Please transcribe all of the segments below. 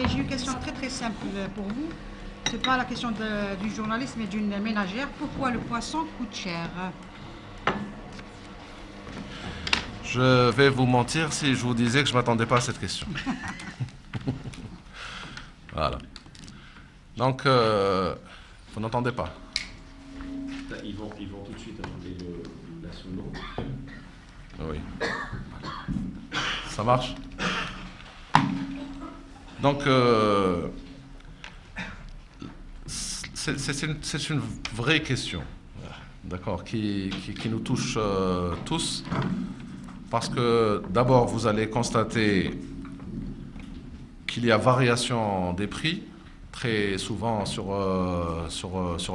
j'ai une question très très simple pour vous. C'est pas la question du journaliste, mais d'une ménagère. Pourquoi le poisson coûte cher? Je vais vous mentir si je vous disais que je ne m'attendais pas à cette question. Voilà. Donc, vous n'entendez pas. Ils vont tout de suite demander la sono. Oui. Ça marche? Donc, c'est une vraie question, d'accord, qui nous touche tous, parce que d'abord, vous allez constater qu'il y a variation des prix très souvent sur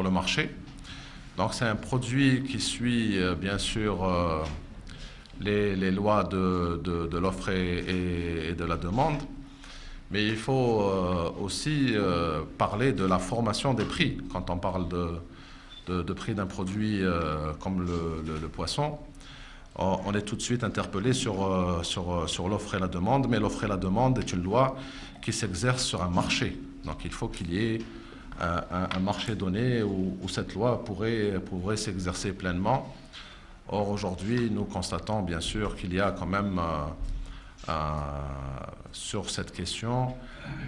le marché. Donc c'est un produit qui suit bien sûr les lois de l'offre et de la demande, mais il faut aussi parler de la formation des prix. Quand on parle de prix d'un produit comme le poisson, on est tout de suite interpellé sur l'offre et la demande, mais l'offre et la demande est une loi qui s'exerce sur un marché. Donc il faut qu'il y ait un marché donné où cette loi pourrait s'exercer pleinement. Or aujourd'hui, nous constatons bien sûr qu'il y a quand même sur cette question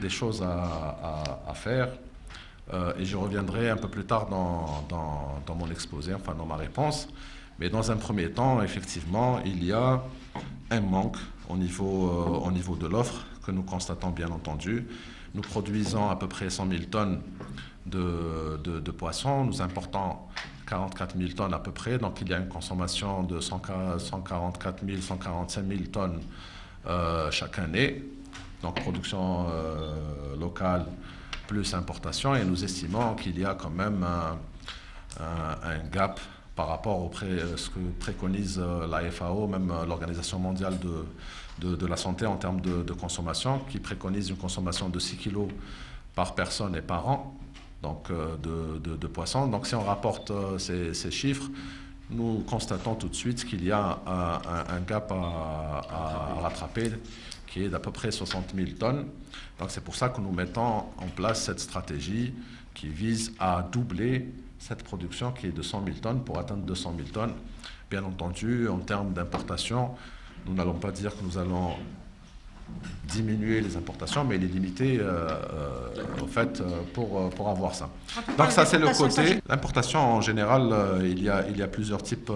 des choses à faire. Et je reviendrai un peu plus tard dans mon exposé, enfin dans ma réponse. Mais dans un premier temps, effectivement, il y a un manque au niveau de l'offre que nous constatons bien entendu. Nous produisons à peu près 100 000 tonnes de poissons. Nous importons 44 000 tonnes à peu près. Donc il y a une consommation de 144 000, 145 000 tonnes chaque année. Donc production locale plus importation. Et nous estimons qu'il y a quand même un gap par rapport à ce que préconise la FAO, même l'Organisation mondiale de la santé en termes de consommation, qui préconise une consommation de 6 kg par personne et par an, donc de poissons. Donc si on rapporte ces chiffres, nous constatons tout de suite qu'il y a un gap à rattraper qui est d'à peu près 60 000 tonnes. Donc c'est pour ça que nous mettons en place cette stratégie qui vise à doubler cette production qui est de 100 000 tonnes pour atteindre 200 000 tonnes. Bien entendu, en termes d'importation, nous n'allons pas dire que nous allons diminuer les importations, mais les limiter au fait pour avoir ça. Donc ça c'est le côté. L'importation en général, il y a plusieurs types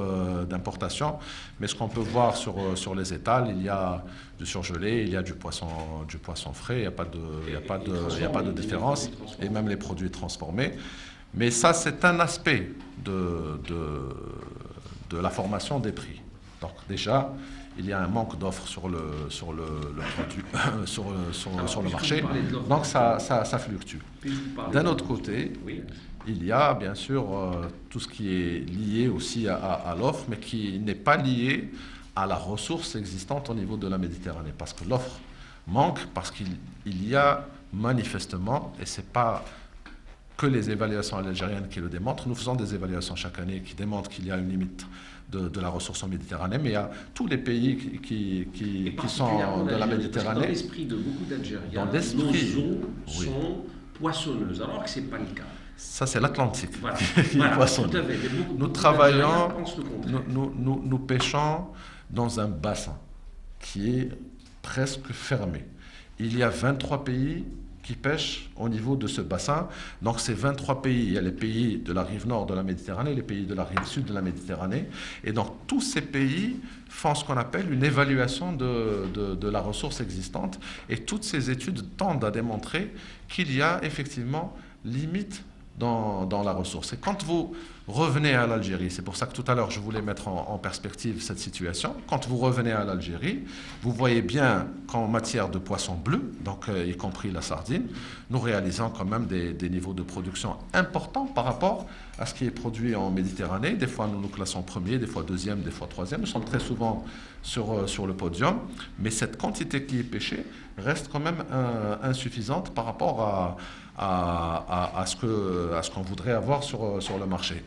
d'importation, mais ce qu'on peut voir sur les étals, il y a du surgelé, il y a du poisson frais, il n'y a pas de différence, et même les produits transformés. Mais ça c'est un aspect de la formation des prix. Donc déjà, il y a un manque d'offres sur le produit, sur le marché, donc ça fluctue. D'un autre côté, il y a bien sûr tout ce qui est lié aussi à l'offre, mais qui n'est pas lié à la ressource existante au niveau de la Méditerranée, parce que l'offre manque, parce qu'il y a manifestement, et c'est pas que les évaluations algériennes qui le démontrent, nous faisons des évaluations chaque année qui démontrent qu'il y a une limite de la ressource en Méditerranée, mais il y a tous les pays qui sont de la Méditerranée. Dans l'esprit de beaucoup d'Algériens, nos eaux sont poissonneuses, alors que ce n'est pas le cas. Ça, c'est l'Atlantique qui est poissonneux. Nous travaillons, nous pêchons dans un bassin qui est presque fermé. Il y a 23 pays qui pêchent au niveau de ce bassin. Donc ces 23 pays, il y a les pays de la rive nord de la Méditerranée, les pays de la rive sud de la Méditerranée, et donc tous ces pays font ce qu'on appelle une évaluation de la ressource existante, et toutes ces études tendent à démontrer qu'il y a effectivement limite dans la ressource. Et quand vous revenez à l'Algérie, c'est pour ça que tout à l'heure je voulais mettre en perspective cette situation, quand vous revenez à l'Algérie, vous voyez bien qu'en matière de poissons bleus, donc y compris la sardine, nous réalisons quand même des niveaux de production importants par rapport à ce qui est produit en Méditerranée. Des fois nous nous classons premier, des fois deuxième, des fois troisième, nous sommes très souvent sur le podium, mais cette quantité qui est pêchée reste quand même insuffisante par rapport à ce qu'on voudrait avoir sur le marché.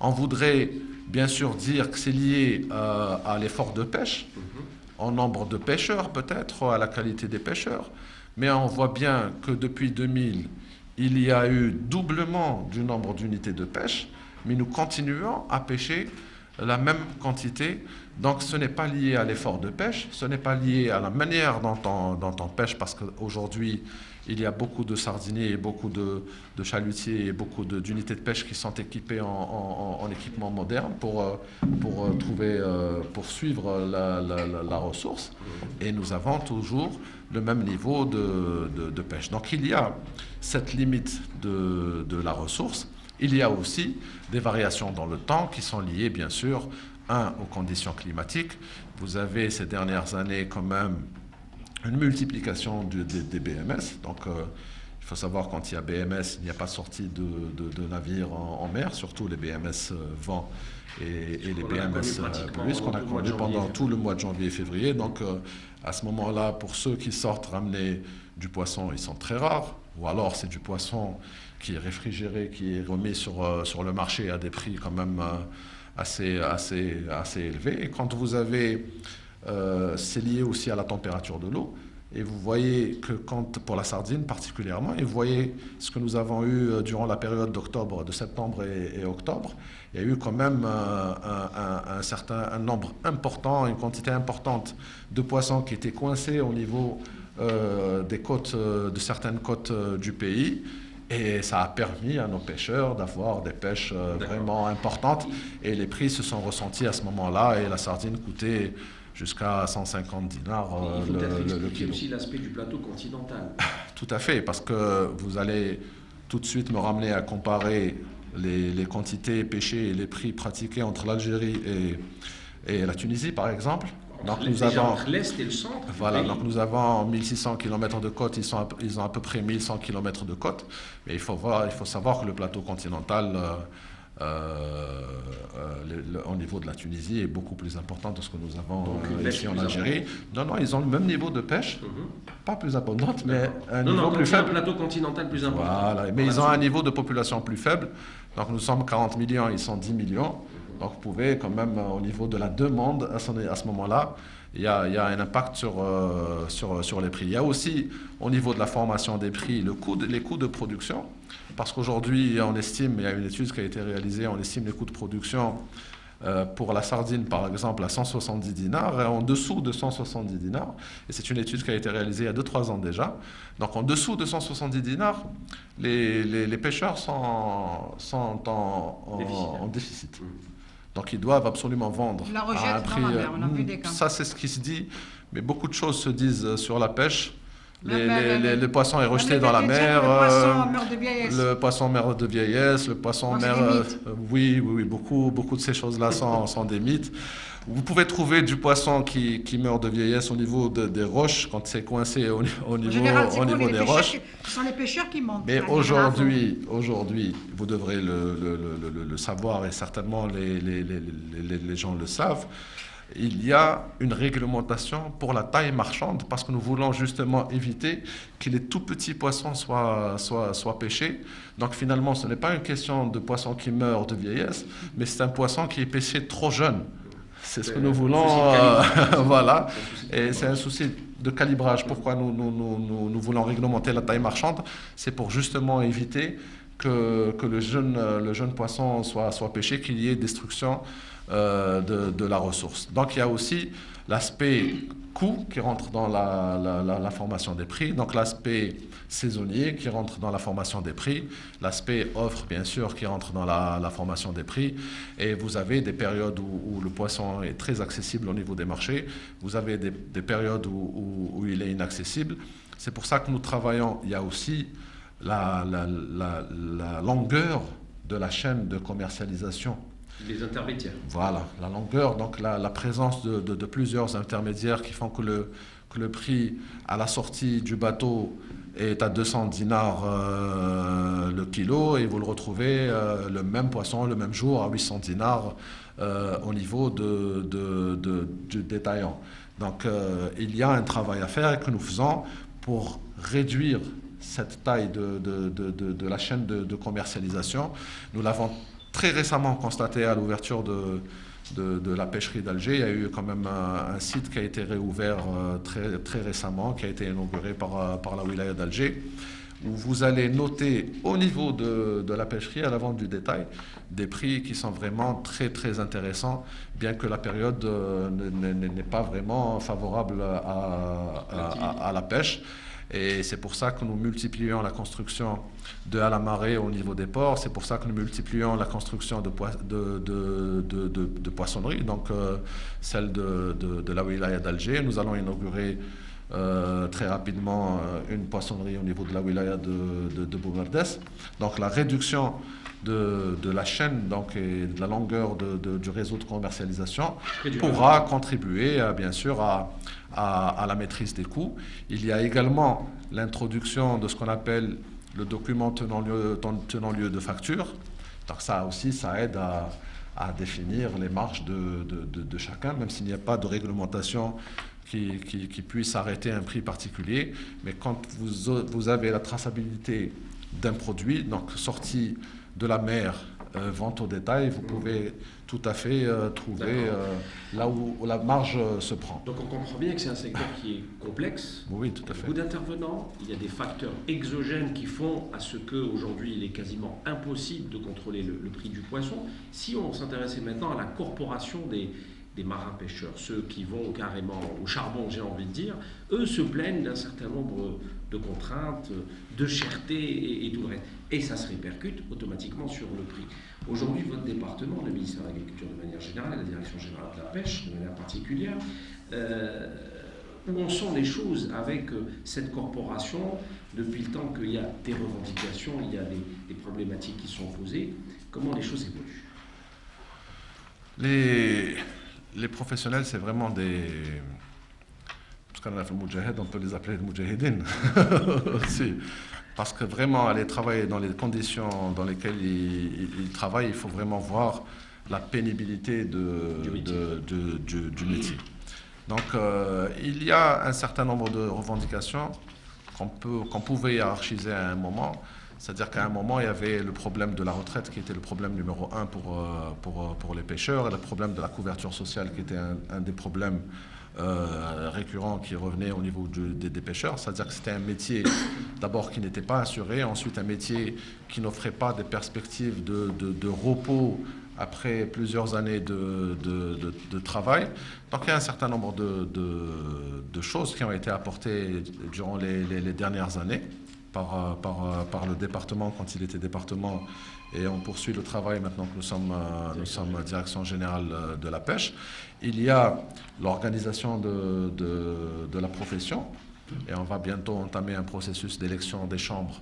On voudrait bien sûr dire que c'est lié à l'effort de pêche, au nombre de pêcheurs peut-être, à la qualité des pêcheurs, Mais on voit bien que depuis 2000, il y a eu doublement du nombre d'unités de pêche, mais nous continuons à pêcher la même quantité. Donc ce n'est pas lié à l'effort de pêche, ce n'est pas lié à la manière dont on pêche, parce qu'aujourd'hui, il y a beaucoup de sardiniers et beaucoup de chalutiers et beaucoup d'unités de pêche qui sont équipées en équipement moderne pour suivre la ressource. Et nous avons toujours le même niveau de pêche. Donc il y a cette limite de la ressource. Il y a aussi des variations dans le temps qui sont liées, bien sûr, aux conditions climatiques. Vous avez ces dernières années quand même une multiplication des BMS. Donc, il faut savoir, quand il y a BMS, il n'y a pas sortie de navires en mer, surtout les BMS vent et les BMS plus, qu'on a connu pendant tout le mois de janvier et février. Donc, à ce moment-là, pour ceux qui sortent ramener du poisson, ils sont très rares. Ou alors, c'est du poisson qui est réfrigéré, qui est remis sur le marché à des prix quand même assez élevés. Et quand vous avez... c'est lié aussi à la température de l'eau. Et vous voyez que pour la sardine particulièrement, et vous voyez ce que nous avons eu durant la période de septembre et octobre, il y a eu quand même un nombre important, une quantité importante de poissons qui étaient coincés au niveau des côtes, de certaines côtes du pays. Et ça a permis à nos pêcheurs d'avoir des pêches vraiment importantes. Et les prix se sont ressentis à ce moment-là. Et la sardine coûtait jusqu'à 150 dinars le kilo. Aussi l'aspect du plateau continental. Tout à fait, parce que vous allez tout de suite me ramener à comparer les quantités pêchées et les prix pratiqués entre l'Algérie et la Tunisie, par exemple. Donc nous avons entre l'Est et le centre. Voilà, donc nous avons 1600 km de côte, ils ont à peu près 1100 km de côte. Mais il faut savoir que le plateau continental, au niveau de la Tunisie, est beaucoup plus important que ce que nous avons ici en Algérie. Non, ils ont le même niveau de pêche, pas plus abondante, mais un niveau plus faible. Un plateau continental plus important. Voilà, mais ils ont un niveau de population plus faible. Donc nous sommes 40 millions, ils sont 10 millions. Donc vous pouvez quand même, au niveau de la demande, à ce moment-là, il y a un impact sur les prix. Il y a aussi, au niveau de la formation des prix, les coûts de production. Parce qu'aujourd'hui, on estime, il y a une étude qui a été réalisée, on estime les coûts de production pour la sardine, par exemple, à 170 dinars, et en dessous de 170 dinars. Et c'est une étude qui a été réalisée il y a 2-3 ans déjà. Donc en dessous de 170 dinars, les pêcheurs sont en déficit. Donc ils doivent absolument vendre à un prix. Ça, c'est ce qui se dit, mais beaucoup de choses se disent sur la pêche. Le poisson est rejeté dans la mer. Le poisson meurt de vieillesse. Le poisson meurt. Oui, beaucoup de ces choses-là sont des mythes. Vous pouvez trouver du poisson qui meurt de vieillesse au niveau des roches, quand c'est coincé au niveau des roches. Ce sont les pêcheurs qui montent. Mais aujourd'hui, vous devrez le savoir, et certainement les gens le savent, il y a une réglementation pour la taille marchande, parce que nous voulons justement éviter que les tout petits poissons soient pêchés. Donc finalement, ce n'est pas une question de poisson qui meurt de vieillesse, mais c'est un poisson qui est pêché trop jeune. C'est ce que nous voulons, voilà. Et c'est un souci de calibrage. Pourquoi nous voulons réglementer la taille marchande? C'est pour justement éviter que le jeune poisson soit pêché, qu'il y ait destruction de la ressource. Donc il y a aussi l'aspect coût qui rentre dans la formation des prix, donc l'aspect saisonnier qui rentre dans la formation des prix, l'aspect offre bien sûr qui rentre dans la formation des prix, et vous avez des périodes où le poisson est très accessible au niveau des marchés, vous avez des périodes où il est inaccessible. C'est pour ça que nous travaillons. Il y a aussi la longueur de la chaîne de commercialisation. Les intermédiaires. Voilà, la longueur, donc la présence de plusieurs intermédiaires qui font que le prix à la sortie du bateau est à 200 dinars le kilo, et vous le retrouvez le même poisson le même jour à 800 dinars au niveau du détaillant. Donc il y a un travail à faire que nous faisons pour réduire cette taille de la chaîne de commercialisation. Nous l'avons très récemment constaté à l'ouverture de la pêcherie d'Alger. Il y a eu quand même un site qui a été réouvert très récemment, qui a été inauguré par la wilaya d'Alger, où vous allez noter au niveau de la pêcherie, à la vente du détail, des prix qui sont vraiment très intéressants, bien que la période n'est pas vraiment favorable à la pêche. Et c'est pour ça que nous multiplions la construction de halles à marée au niveau des ports. C'est pour ça que nous multiplions la construction de poissonneries, donc celle de la wilaya d'Alger. Nous allons inaugurer très rapidement une poissonnerie au niveau de la wilaya de Boumerdes. Donc la réduction de la chaîne donc, et de la longueur du réseau de commercialisation pourra contribuer bien sûr à la maîtrise des coûts. Il y a également l'introduction de ce qu'on appelle le document tenant lieu de facture. Donc ça aussi, ça aide à définir les marges de chacun, même s'il n'y a pas de réglementation qui puisse arrêter un prix particulier. Mais quand vous avez la traçabilité d'un produit, donc sorti de la mer, vente au détail, vous pouvez tout à fait trouver là où la marge se prend. Donc on comprend bien que c'est un secteur qui est complexe. Oui, tout à fait. Beaucoup d'intervenants, il y a des facteurs exogènes qui font à ce qu'aujourd'hui il est quasiment impossible de contrôler le prix du poisson. Si on s'intéressait maintenant à la corporation des marins pêcheurs, ceux qui vont carrément au charbon, j'ai envie de dire, eux se plaignent d'un certain nombre de contraintes, de cherté et tout le reste. Et ça se répercute automatiquement sur le prix. Aujourd'hui, votre département, le ministère de l'Agriculture de manière générale, la Direction générale de la pêche de manière particulière, où en sont les choses avec cette corporation depuis le temps qu'il y a des revendications, il y a des problématiques qui sont posées. Comment les choses évoluent? Les professionnels, c'est vraiment des... Parce qu'on a fait Moudjahid, on peut les appeler des Moudjahidines aussi. Parce que vraiment, aller travailler dans les conditions dans lesquelles ils travaillent, il faut vraiment voir la pénibilité du métier. Donc, il y a un certain nombre de revendications qu'on pouvait hiérarchiser à un moment. C'est-à-dire qu'à un moment, il y avait le problème de la retraite qui était le problème numéro 1 pour les pêcheurs, et le problème de la couverture sociale qui était un des problèmes récurrents qui revenaient au niveau des pêcheurs. C'est-à-dire que c'était un métier d'abord qui n'était pas assuré, ensuite un métier qui n'offrait pas des perspectives de repos après plusieurs années de travail. Donc il y a un certain nombre de choses qui ont été apportées durant les dernières années par le département quand il était département, et on poursuit le travail maintenant que nous sommes Direction générale de la pêche. Il y a l'organisation de la profession, et on va bientôt entamer un processus d'élection des chambres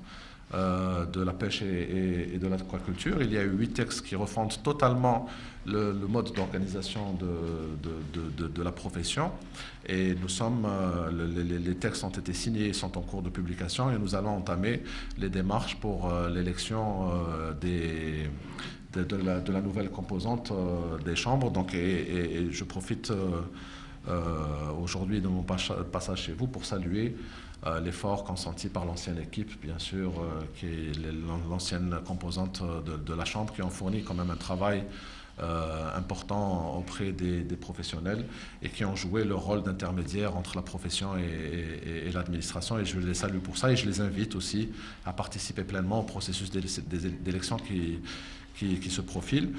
de la pêche et de l'aquaculture. Il y a eu 8 textes qui refondent totalement le mode d'organisation de la profession. Et nous sommes, les textes ont été signés et sont en cours de publication, et nous allons entamer les démarches pour l'élection de la nouvelle composante des chambres. Donc, et je profite aujourd'hui de mon passage chez vous pour saluer l'effort consenti par l'ancienne équipe, bien sûr, qui est l'ancienne composante de la Chambre, qui ont fourni quand même un travail important auprès des professionnels, et qui ont joué le rôle d'intermédiaire entre la profession et l'administration. Et je les salue pour ça, et je les invite aussi à participer pleinement au processus d'élection qui se profile.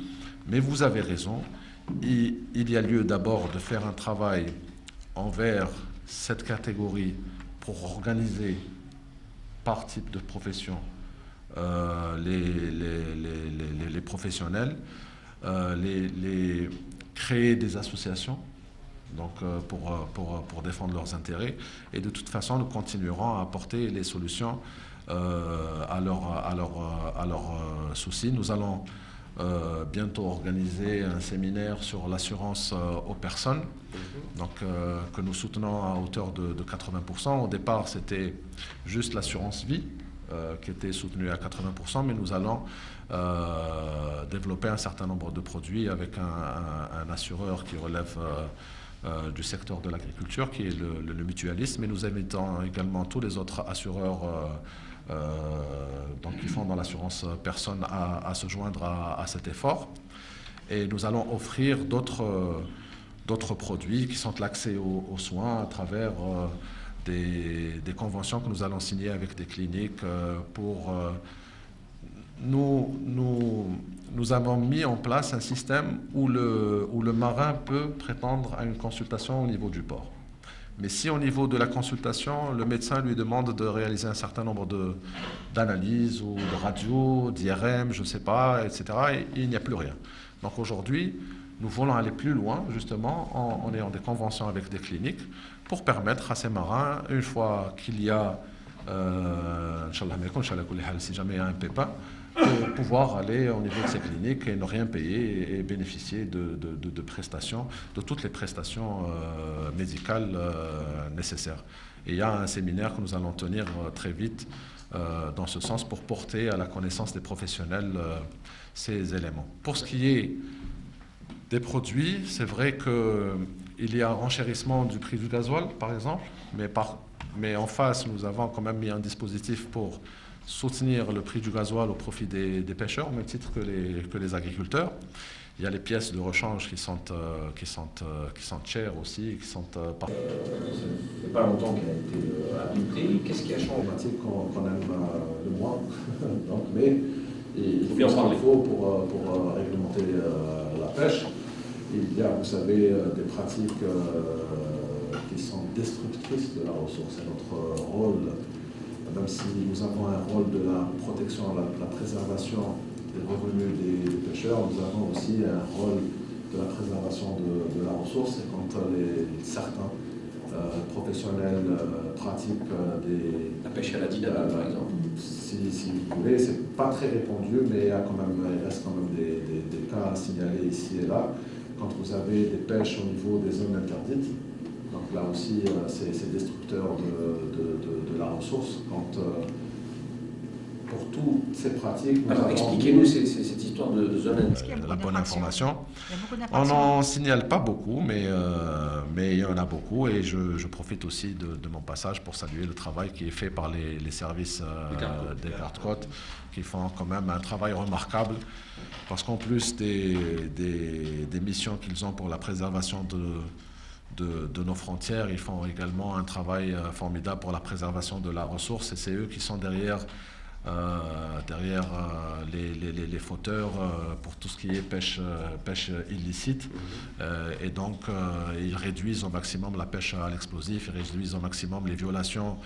Mais vous avez raison, il y a lieu d'abord de faire un travail envers cette catégorie pour organiser par type de profession les professionnels, créer des associations donc, pour défendre leurs intérêts. Et de toute façon, nous continuerons à apporter les solutions à leurs soucis. Nous allons bientôt organiser un séminaire sur l'assurance aux personnes, donc, que nous soutenons à hauteur de 80%. Au départ, c'était juste l'assurance vie qui était soutenue à 80%, mais nous allons développer un certain nombre de produits avec un assureur qui relève du secteur de l'agriculture, qui est le mutualisme, et nous invitons également tous les autres assureurs donc qui font dans l'assurance personne à se joindre à cet effort. Et nous allons offrir d'autres produits qui sont l'accès aux soins à travers des conventions que nous allons signer avec des cliniques pour... Nous avons mis en place un système où le marin peut prétendre à une consultation au niveau du port. Mais si au niveau de la consultation, le médecin lui demande de réaliser un certain nombre d'analyses ou de radios, d'IRM, je ne sais pas, etc., et il n'y a plus rien. Donc aujourd'hui, nous voulons aller plus loin, justement, en ayant des conventions avec des cliniques pour permettre à ces marins, une fois qu'il y a, si jamais il y a un pépin, de pouvoir aller au niveau de ces cliniques et ne rien payer et bénéficier de prestations, de toutes les prestations médicales nécessaires. Et il y a un séminaire que nous allons tenir très vite dans ce sens pour porter à la connaissance des professionnels ces éléments. Pour ce qui est des produits, c'est vrai qu'il y a un renchérissement du prix du gasoil, par exemple, mais en face, nous avons quand même mis un dispositif pour soutenir le prix du gasoil au profit des pêcheurs, au même titre que les agriculteurs. Il y a les pièces de rechange qui sont chères aussi, qui sont... Ça fait pas longtemps qu'elle a été habilitée. Qu'est-ce qui a changé? Qu'on aime le moins. Donc, mais il faut ce qu'il faut pour réglementer la pêche. Il y a, vous savez, des pratiques qui sont destructrices de la ressource. Et notre rôle, même si nous avons un rôle de la protection, la préservation des revenus des pêcheurs, nous avons aussi un rôle de la préservation de la ressource. Et quand certains professionnels pratiquent la pêche à la dynamite, par exemple. Si vous voulez, c'est pas très répandu, mais il reste quand même des cas à signaler ici et là. Quand vous avez des pêches au niveau des zones interdites, donc là aussi, c'est destructeur de la ressource. Pour toutes ces pratiques... Alors, expliquez-nous cette histoire de zone interdite. De la bonne information. On n'en signale pas beaucoup, mais il y en a beaucoup. Et je profite aussi de mon passage pour saluer le travail qui est fait par les services des gardes-côtes, qui font quand même un travail remarquable. Parce qu'en plus des missions qu'ils ont pour la préservation de nos frontières, ils font également un travail formidable pour la préservation de la ressource. Et c'est eux qui sont derrière les fauteurs pour tout ce qui est pêche illicite. Et donc, ils réduisent au maximum la pêche à l'explosif, ils réduisent au maximum les violations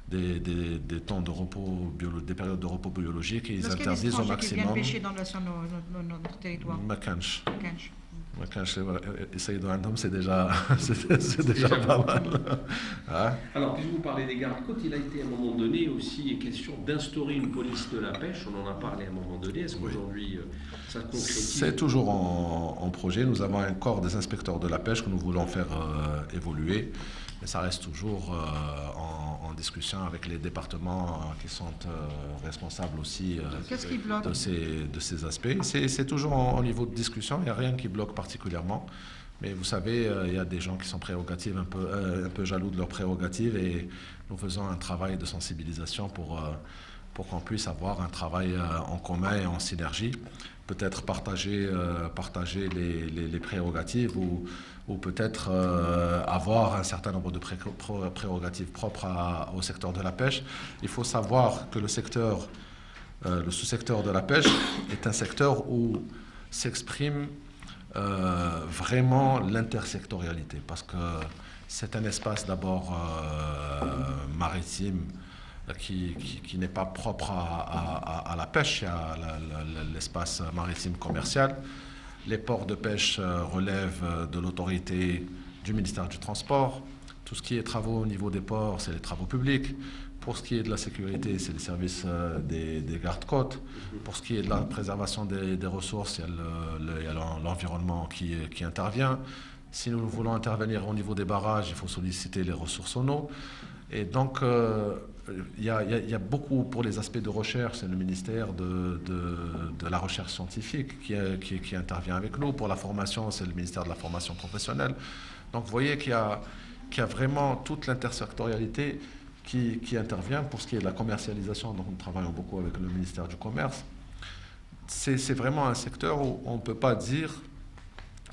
des temps de repos, des périodes de repos biologiques, et ils interdisent au maximum... Qui viennent pêcher dans notre territoire? C'est déjà pas mal. Hein? Alors, puisque vous parlez des gardes-côtes, il a été à un moment donné aussi question d'instaurer une police de la pêche. On en a parlé à un moment donné. Est-ce qu'aujourd'hui, ça se concrétise? C'est toujours en projet. Nous avons un corps des inspecteurs de la pêche que nous voulons faire évoluer. Mais ça reste toujours en discussion avec les départements qui sont responsables aussi de ces aspects. C'est toujours au niveau de discussion, il n'y a rien qui bloque particulièrement. Mais vous savez, il y a des gens qui sont prérogatives un peu jaloux de leurs prérogatives, et nous faisons un travail de sensibilisation pour qu'on puisse avoir un travail en commun et en synergie. Peut-être partager les prérogatives ou peut-être avoir un certain nombre de prérogatives propres au secteur de la pêche. Il faut savoir que le sous-secteur de la pêche est un secteur où s'exprime vraiment l'intersectorialité, parce que c'est un espace d'abord maritime qui n'est pas propre à la pêche. Il y a l'espace maritime commercial. Les ports de pêche relèvent de l'autorité du ministère du Transport. Tout ce qui est travaux au niveau des ports, c'est les travaux publics. Pour ce qui est de la sécurité, c'est les services des gardes-côtes. Pour ce qui est de la préservation des ressources, il y a l'environnement qui intervient. Si nous voulons intervenir au niveau des barrages, il faut solliciter les ressources en eau. Et donc, il y a beaucoup pour les aspects de recherche, c'est le ministère de la recherche scientifique qui intervient avec nous. Pour la formation, c'est le ministère de la formation professionnelle. Donc vous voyez qu'il y a vraiment toute l'intersectorialité qui intervient. Pour ce qui est de la commercialisation, donc nous travaillons beaucoup avec le ministère du Commerce. C'est vraiment un secteur où on ne peut pas dire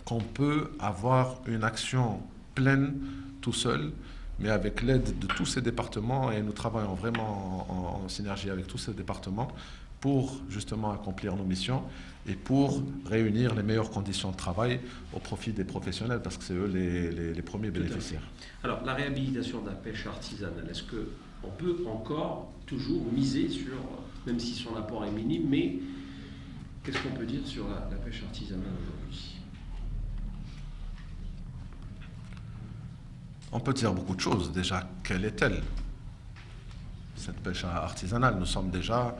qu'on peut avoir une action pleine tout seul, mais avec l'aide de tous ces départements, et nous travaillons vraiment en synergie avec tous ces départements pour justement accomplir nos missions et pour réunir les meilleures conditions de travail au profit des professionnels, parce que c'est eux les premiers bénéficiaires. Alors, la réhabilitation de la pêche artisanale, est-ce qu'on peut encore toujours miser sur, même si son apport est minime, mais qu'est-ce qu'on peut dire sur la pêche artisanale aujourd'hui? On peut dire beaucoup de choses. Déjà, quelle est-elle, cette pêche artisanale? Nous sommes déjà...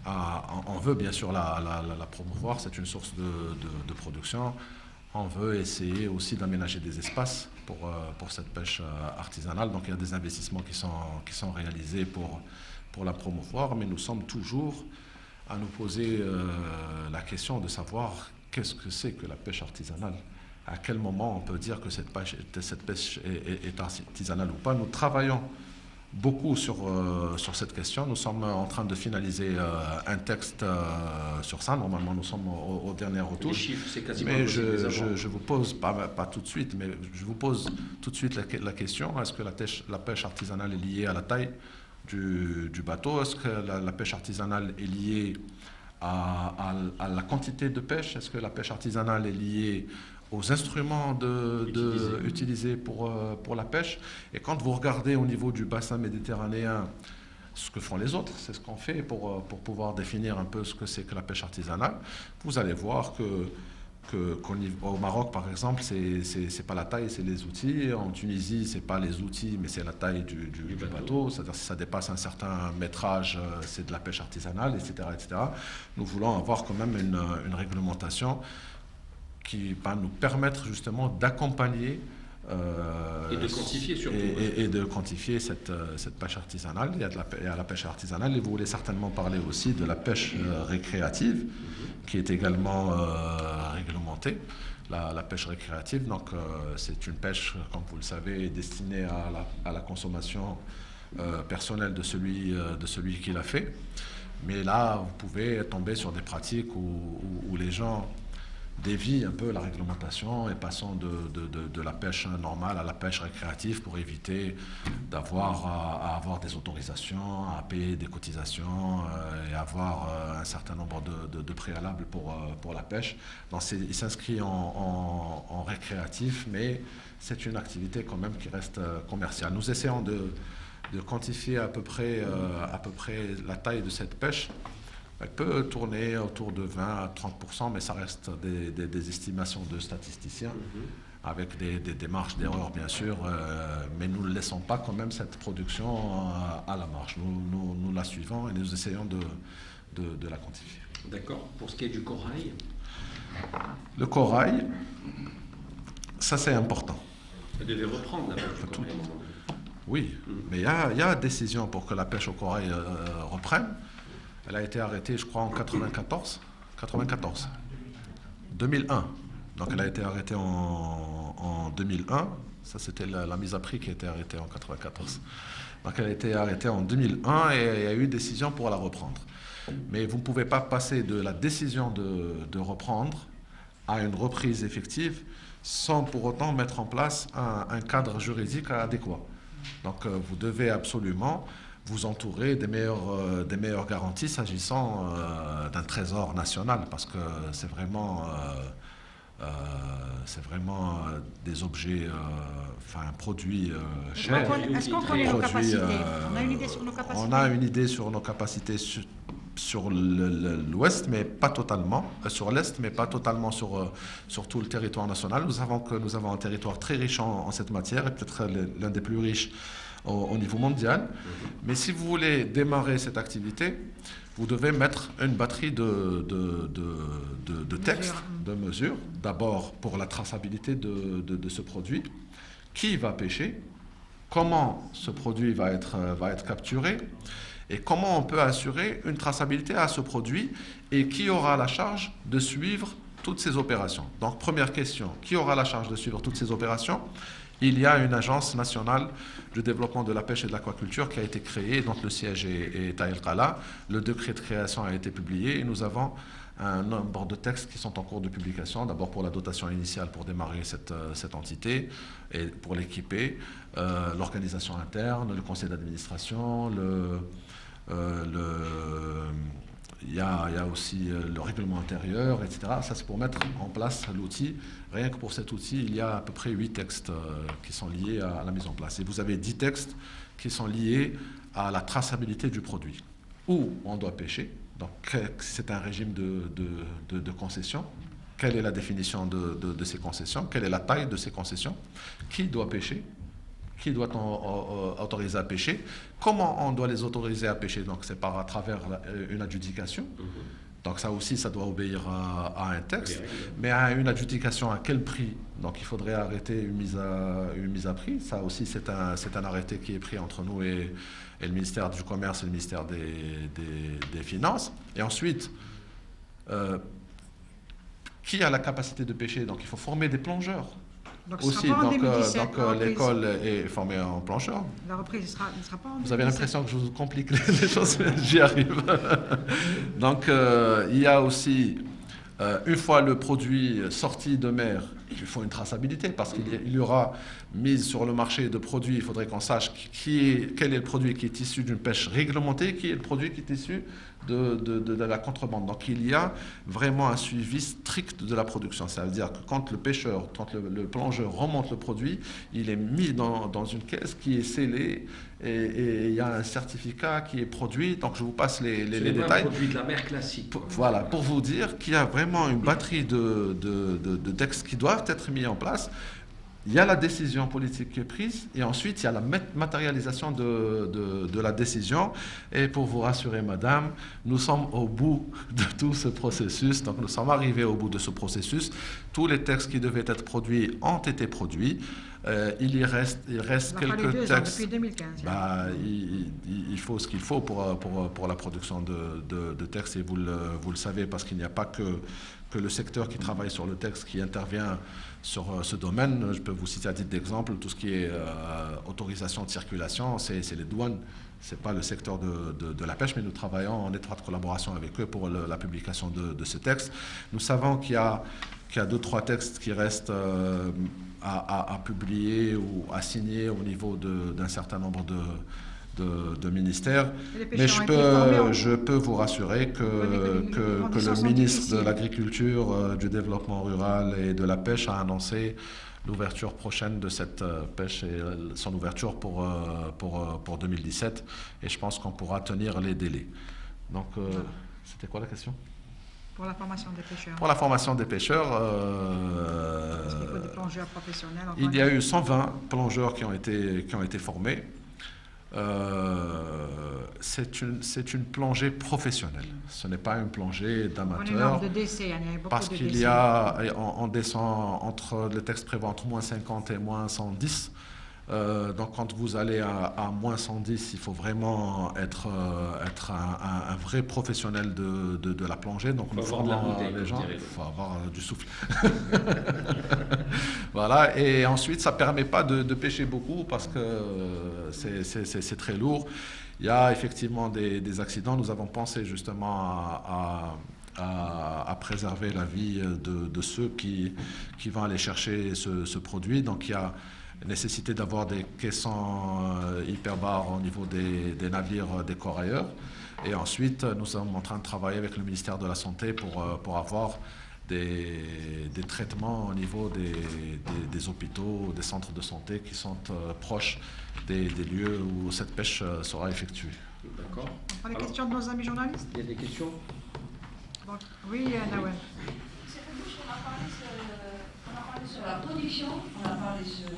on veut bien sûr la promouvoir, c'est une source de production. On veut essayer aussi d'aménager des espaces pour cette pêche artisanale. Donc il y a des investissements qui sont réalisés pour la promouvoir, mais nous sommes toujours à nous poser la question de savoir qu'est-ce que c'est que la pêche artisanale. À quel moment on peut dire que cette pêche est artisanale ou pas? Nous travaillons beaucoup sur cette question. Nous sommes en train de finaliser un texte sur ça. Normalement, nous sommes aux dernières retouches. Mais je vous pose, pas tout de suite, mais je vous pose tout de suite la question, est-ce que la pêche artisanale est liée à la taille du bateau? Est-ce que la pêche artisanale est liée à la quantité de pêche? Est-ce que la pêche artisanale est liée aux instruments utilisés pour la pêche? Et quand vous regardez au niveau du bassin méditerranéen ce que font les autres, c'est ce qu'on fait pour pouvoir définir un peu ce que c'est que la pêche artisanale, vous allez voir qu'au Maroc, par exemple, c'est pas la taille, c'est les outils. En Tunisie, c'est pas les outils, mais c'est la taille du bateau. C'est-à-dire si ça dépasse un certain métrage, c'est de la pêche artisanale, etc., etc. Nous voulons avoir quand même une réglementation qui va nous permettre justement d'accompagner et de quantifier surtout. Et de quantifier cette pêche artisanale. Il y a la pêche artisanale, et vous voulez certainement parler aussi de la pêche récréative, qui est également réglementée. La pêche récréative, donc c'est une pêche, comme vous le savez, destinée à la consommation personnelle de celui qui l'a fait. Mais là, vous pouvez tomber sur des pratiques où les gens dévie un peu la réglementation et passant de la pêche normale à la pêche récréative pour éviter à avoir des autorisations, à payer des cotisations et avoir un certain nombre de préalables pour la pêche. Donc il s'inscrit en récréatif, mais c'est une activité quand même qui reste commerciale. Nous essayons de quantifier à peu près la taille de cette pêche. Elle peut tourner autour de 20 à 30%, mais ça reste des estimations de statisticiens, avec des marges d'erreur bien sûr, mais nous ne laissons pas quand même cette production à la marge. Nous la suivons et nous essayons de la quantifier. D'accord. Pour ce qui est du corail? Le corail, ça c'est important. Elle devait reprendre la pêche au corail. Oui, mais il y a décision pour que la pêche au corail reprenne. Elle a été arrêtée, je crois, en 94. 2001. Donc elle a été arrêtée en 2001. Ça, c'était la mise à prix qui a été arrêtée en 94. Donc elle a été arrêtée en 2001 et il y a eu décision pour la reprendre. Mais vous ne pouvez pas passer de la décision de reprendre à une reprise effective sans pour autant mettre en place un cadre juridique adéquat. Donc vous devez absolument vous entourer des meilleures garanties s'agissant d'un trésor national, parce que c'est vraiment des objets, un produit cher. Est-ce qu'on connaît nos capacités? On a une idée sur nos capacités? On a une idée sur nos capacités sur l'ouest, mais pas totalement, sur l'est, mais pas totalement sur tout le territoire national. Nous savons que nous avons un territoire très riche en cette matière, et peut-être l'un des plus riches au niveau mondial. Mais si vous voulez démarrer cette activité, vous devez mettre une batterie de textes, de mesures. D'abord pour la traçabilité de ce produit, qui va pêcher, comment ce produit va être capturé, et comment on peut assurer une traçabilité à ce produit, et qui aura la charge de suivre toutes ces opérations. Donc première question, qui aura la charge de suivre toutes ces opérations? Il y a une agence nationale de développement de la pêche et de l'aquaculture qui a été créée, dont le siège est à El Qala. Le décret de création a été publié et nous avons un nombre de textes qui sont en cours de publication, d'abord pour la dotation initiale pour démarrer cette entité et pour l'équiper, l'organisation interne, le conseil d'administration, il y a aussi le règlement intérieur, etc. Ça, c'est pour mettre en place l'outil. Rien que pour cet outil, il y a à peu près 8 textes qui sont liés à la mise en place. Et vous avez 10 textes qui sont liés à la traçabilité du produit. Où on doit pêcher. Donc, c'est un régime de concession. Quelle est la définition de ces concessions? Quelle est la taille de ces concessions? Qui doit pêcher? Qui doit autoriser à pêcher? Comment on doit les autoriser à pêcher? Donc, c'est à travers une adjudication. Donc, ça aussi, ça doit obéir à un texte. Mais à une adjudication, à quel prix? Donc, il faudrait arrêter une mise à prix. Ça aussi, c'est un arrêté qui est pris entre nous et le ministère du Commerce et le ministère des Finances. Et ensuite, qui a la capacité de pêcher? Donc, il faut former des plongeurs. Donc, Aussi, donc l'école est formée en plongeurs. La reprise ne sera pas en 2017. Vous avez l'impression que je vous complique les choses, mais j'y arrive. Donc, il y a aussi, une fois le produit sorti de mer, il faut une traçabilité parce qu'il y aura mise sur le marché de produits. Il faudrait qu'on sache quel est le produit qui est issu d'une pêche réglementée, qui est le produit qui est issu de la contrebande. Donc il y a vraiment un suivi strict de la production. Ça veut dire que quand le pêcheur, quand le plongeur remonte le produit, il est mis dans une caisse qui est scellée et il y a un certificat qui est produit. Donc je vous passe les détails. C'est un produit de la mer classique. Voilà, pour vous dire qu'il y a vraiment une batterie de textes qui doivent être mis en place. Il y a la décision politique qui est prise et ensuite il y a la matérialisation de la décision. Et pour vous rassurer, madame, nous sommes au bout de tout ce processus. Donc nous sommes arrivés au bout de ce processus. Tous les textes qui devaient être produits ont été produits. Il reste quelques textes. Depuis 2015. Il faut ce qu'il faut pour la production de textes et vous le savez parce qu'il n'y a pas que le secteur qui travaille sur le texte qui intervient sur ce domaine. Je peux vous citer à titre d'exemple tout ce qui est autorisation de circulation, c'est les douanes, c'est pas le secteur de la pêche, mais nous travaillons en étroite collaboration avec eux pour la publication de ce texte. Nous savons qu'il y a 2-3 textes qui restent à publier ou à signer au niveau d'un certain nombre de ministères, mais je peux vous rassurer que le ministre de l'Agriculture, du Développement rural et de la Pêche a annoncé l'ouverture prochaine de cette pêche et son ouverture pour 2017, et je pense qu'on pourra tenir les délais. Donc, c'était quoi la question? Pour la formation des pêcheurs. Pour la formation des pêcheurs, parce qu'il faut des plongeurs professionnels. Il y a eu 120 plongeurs qui ont été formés. C'est une plongée professionnelle. Ce n'est pas une plongée d'amateur. Parce qu'il y a, on descend le texte prévoit entre moins 50 et moins 110. Donc quand vous allez à moins 110, il faut vraiment être un vrai professionnel de la plongée. Donc nous formons les gens, il faut avoir du souffle. Voilà, et ensuite ça ne permet pas de pêcher beaucoup parce que c'est très lourd. Il y a effectivement des accidents. Nous avons pensé justement à préserver la vie de ceux qui vont aller chercher ce produit. Donc il y a nécessité d'avoir des caissons hyperbares au niveau des navires des corailleurs. Et ensuite, nous sommes en train de travailler avec le ministère de la Santé pour avoir des traitements au niveau des hôpitaux, des centres de santé qui sont proches des lieux où cette pêche sera effectuée. D'accord. On prend les questions de nos amis journalistes. Il y a des questions? Bon. Oui, Nawel. On a parlé sur la production, on a parlé sur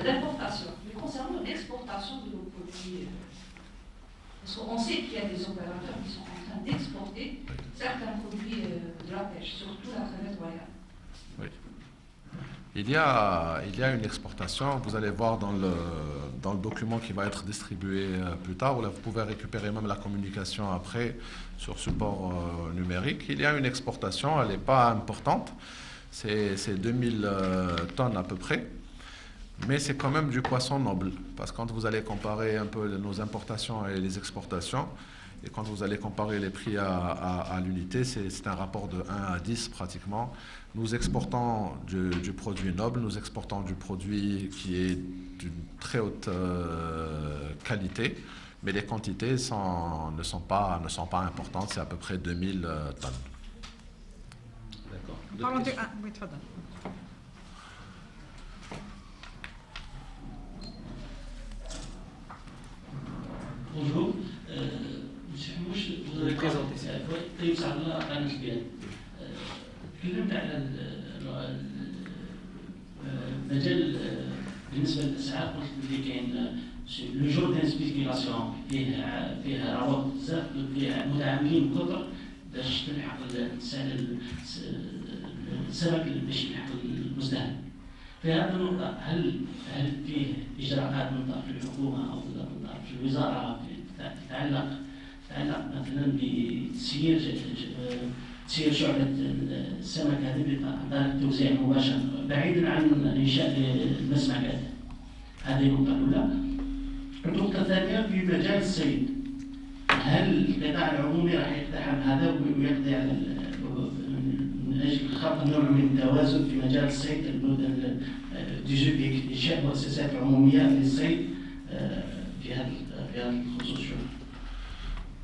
l'importation. Mais concernant l'exportation de nos produits, parce qu'on sait qu'il y a des opérateurs qui sont en train d'exporter certains produits de la pêche, surtout la crevette royale. Oui. Il y a une exportation. Vous allez voir dans le document qui va être distribué plus tard. Vous pouvez récupérer même la communication après sur support numérique. Il y a une exportation, elle n'est pas importante. C'est 2000 tonnes à peu près. Mais c'est quand même du poisson noble. Parce que quand vous allez comparer un peu nos importations et les exportations, Et quand vous allez comparer les prix à l'unité, c'est un rapport de 1 à 10 pratiquement. Nous exportons du produit noble, nous exportons du produit qui est d'une très haute qualité, mais les quantités ne sont pas importantes, c'est à peu près 2000 tonnes. D'accord. Parlons de... Ah, oui, tfadal. Bonjour, Monsieur Hamouch, vous avez présenté ça. طيب سعد الله قناة البيان. تكلمت على المجال بالنسبة للأسعار، قلت بلي كاين لو جور دانسبيكيلاسيون فيها عوض بزاف، فيها متعاملين كثر باش تلحق السمك باش يلحق المزدهر. في هذه النقطة هل فيه إجراءات من طرف الحكومة أو من طرف الوزارة تتعلق مثلا بتسيير شعبة السمك هذه عن طريق التوزيع مباشر بعيدا عن إنشاء المسمكات؟ هذه النقطة الأولى. النقطة الثانية في مجال الصيد، هل القطاع العمومي راح يقتحم هذا ويقضي على من أجل خلق نوع من التوازن في مجال الصيد إنشاء مؤسسات عمومية للصيد في هذا الخصوص؟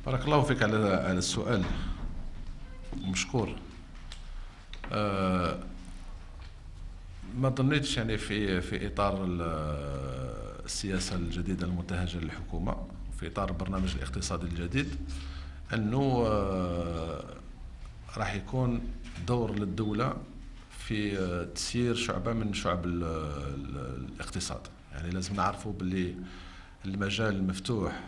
بارك الله فيك على السؤال، مشكور. ما ظنيتش يعني في اطار السياسه الجديده المنتهجه للحكومه، في اطار البرنامج الاقتصادي الجديد، انه راح يكون دور للدوله في تسيير شعبه من شعب الاقتصاد. يعني لازم نعرفوا باللي المجال مفتوح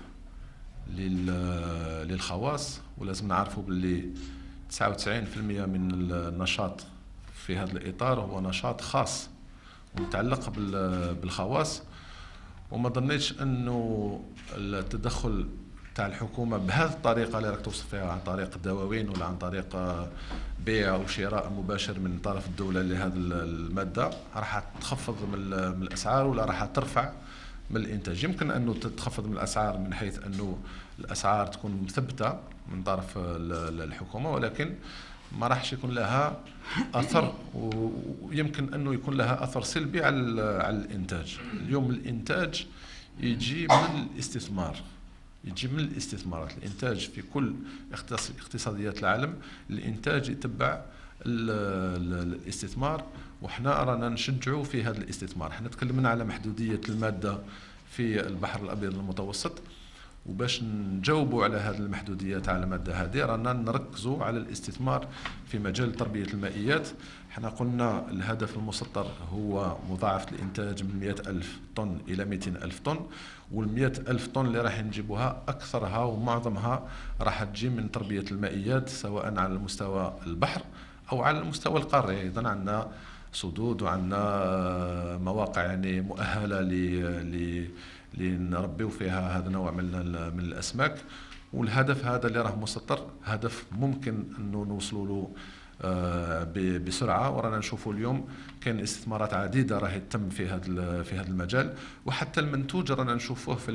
للخواص، ولازم نعرفوا باللي 99% من النشاط في هذا الإطار هو نشاط خاص ومتعلق بالخواص. وما ظنيتش أنه التدخل تاع الحكومة بهذه الطريقة اللي راك توصف فيها، عن طريق الدواوين ولا عن طريق بيع أو شراء مباشر من طرف الدولة لهذه المادة، راح تخفض من الأسعار ولا راح ترفع من الإنتاج. يمكن أنه تتخفض من الأسعار من حيث أنه الأسعار تكون مثبتة من طرف الحكومة، ولكن ما راحش يكون لها أثر، ويمكن أنه يكون لها أثر سلبي على الإنتاج. اليوم الإنتاج يجي من الاستثمار، يجي من الاستثمارات. الإنتاج في كل اقتصاديات العالم الإنتاج يتبع الاستثمار، وحنا رانا نشجعوا في هذا الاستثمار. حنا تكلمنا على محدودية المادة في البحر الأبيض المتوسط، وباش نجاوبوا على هذه المحدوديات على المادة هذه رانا نركزوا على الاستثمار في مجال تربية المائيات. حنا قلنا الهدف المسطر هو مضاعفة الإنتاج من 100,000 طن إلى 200,000 طن، وال100,000 طن اللي راح نجيبوها أكثرها ومعظمها راح تجي من تربية المائيات، سواء على مستوى البحر أو على المستوى القاري. أيضا عندنا سدود وعندنا مواقع يعني مؤهلة لنربيو فيها هذا النوع من الأسماك. والهدف هذا اللي راه مسطر هدف ممكن أنه نوصلوا له بسرعه، ورانا نشوفوا اليوم كاين استثمارات عديده راهي تتم في هذا المجال، وحتى المنتوج رانا نشوفوه في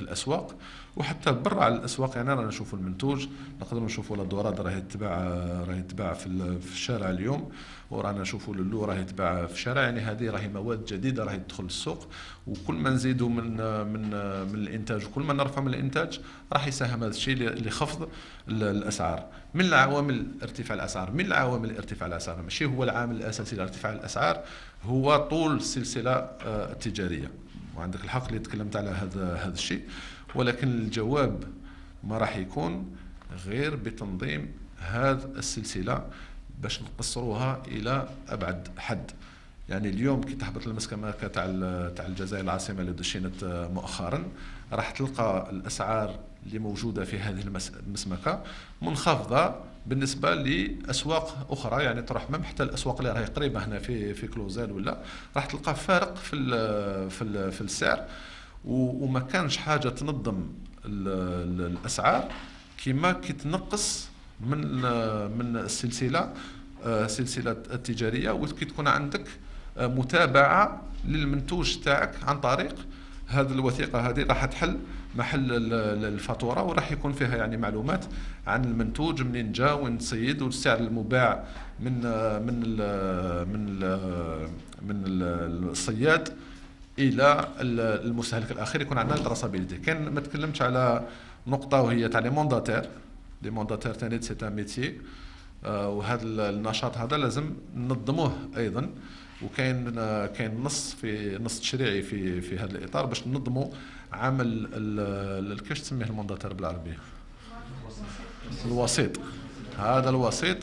الاسواق، وحتى برا على الاسواق. يعني رانا نشوفوا المنتوج، نقدروا نشوفوا الدوراد راهي تباع في الشارع اليوم، ورانا نشوفوا اللو راهي تباع في الشارع. يعني هذه راهي مواد جديده راهي تدخل السوق، وكل ما نزيدوا من الانتاج وكل ما نرفع من الانتاج راح يساهم هذا الشيء لخفض الاسعار. من العوامل ارتفاع الاسعار، من العوامل ارتفاع الاسعار ماشي هو العامل الاساسي لارتفاع الاسعار، هو طول السلسله التجاريه. وعندك الحق اللي تكلمت على هذا الشيء، ولكن الجواب ما راح يكون غير بتنظيم هذه السلسله باش نقصروها الى ابعد حد. يعني اليوم كي تهبط المسمكه تاع الجزائر العاصمه اللي دشينت مؤخرا، راح تلقى الاسعار اللي موجوده في هذه المسمكه منخفضه بالنسبه لاسواق اخرى. يعني تروح ما حتى الاسواق اللي راهي قريبه هنا في كلوزال ولا راح تلقى فارق في السعر، وما كانش حاجه تنظم الاسعار كما كي تنقص من السلسله التجاريه، وكي تكون عندك متابعه للمنتوج تاعك عن طريق هذه الوثيقه. هذه راح تحل محل الفاتوره وراح يكون فيها يعني معلومات عن المنتوج منين جا وين تصيد والسعر المباع من الصياد الى المستهلك الاخير، يكون عندنا التراسابيليتي. كان ما تكلمتش على نقطه وهي تاع لي مونداتير. لي مونداتير ثاني سي ان ميتي، وهذا النشاط هذا لازم ننظموه ايضا، وكاين نص تشريعي في هذا الاطار باش ننظموا عمل كيفاش تسميه المونداتير بالعربيه؟ الوسيط. هذا الوسيط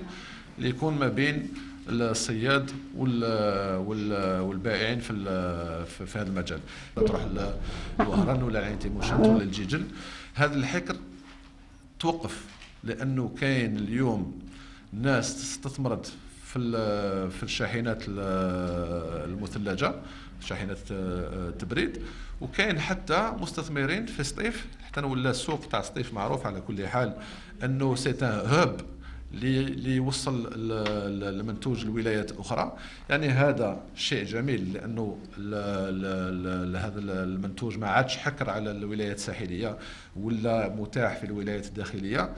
اللي يكون ما بين الصياد والبائعين في هذا المجال. تروح للوهران ولا لعين تيموشان ولا الجيجل، هذا الحكر توقف لانه كاين اليوم ناس استثمرت في الشاحنات المثلجه، شاحنات التبريد، وكاين حتى مستثمرين في سطيف، حتى ولا السوق تاع سطيف معروف على كل حال انه سي ان هوب اللي يوصل المنتوج لولايات اخرى. يعني هذا شيء جميل لانه هذا المنتوج ما عادش حكر على الولايات الساحليه ولا متاح في الولايات الداخليه،